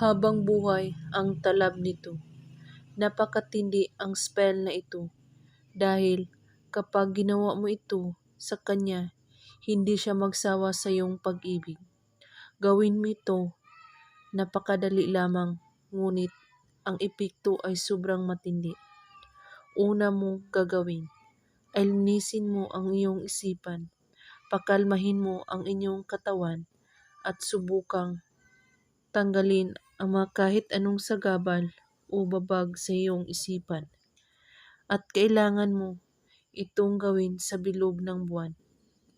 Habang buhay ang talab nito. Napakatindi ang spell na ito dahil kapag ginawa mo ito sa kanya, hindi siya magsawa sa iyong pag-ibig. Gawin mo ito, napakadali lamang, ngunit ang epekto ay sobrang matindi. Una mo gagawin ay linisin mo ang iyong isipan, pakalmahin mo ang inyong katawan at subukang tanggalin ang mga kahit anong sagabal o babag sa iyong isipan. At kailangan mo itong gawin sa bilog ng buwan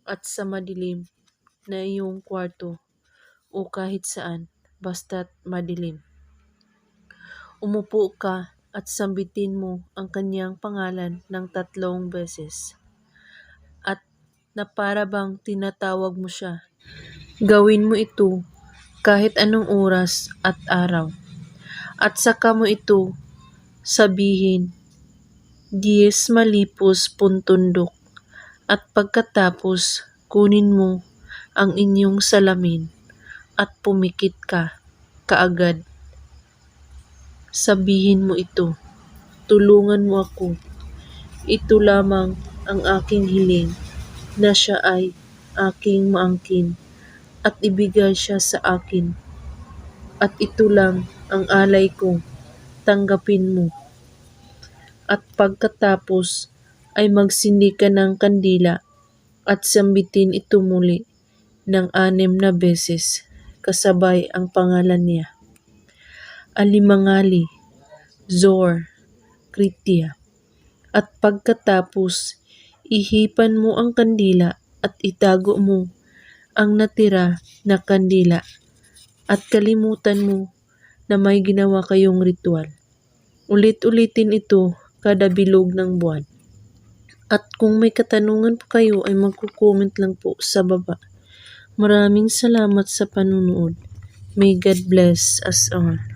at sa madilim na iyong kwarto o kahit saan, basta't madilim. Umupo ka at sambitin mo ang kanyang pangalan ng 3 beses. At na para bang tinatawag mo siya. Gawin mo ito kahit anong oras at araw. At saka mo ito sabihin, Dies malipos puntundok. At pagkatapos, kunin mo ang inyong salamin at pumikit ka kaagad. Sabihin mo ito, tulungan mo ako. Ito lamang ang aking hiling, na siya ay aking maangkin at ibigay siya sa akin. At ito lang ang alay ko, tanggapin mo. At pagkatapos ay magsindi ka ng kandila at sambitin ito muli ng 6 na beses kasabay ang pangalan niya. Alimangali, Zor, Kritia. At pagkatapos, ihipan mo ang kandila at itago mo ang natira na kandila at kalimutan mo na may ginawa kayong ritual. Ulit-ulitin ito kada bilog ng buwan. At kung may katanungan pa kayo ay magko-comment lang po sa baba. Maraming salamat sa panunood. May God bless us all.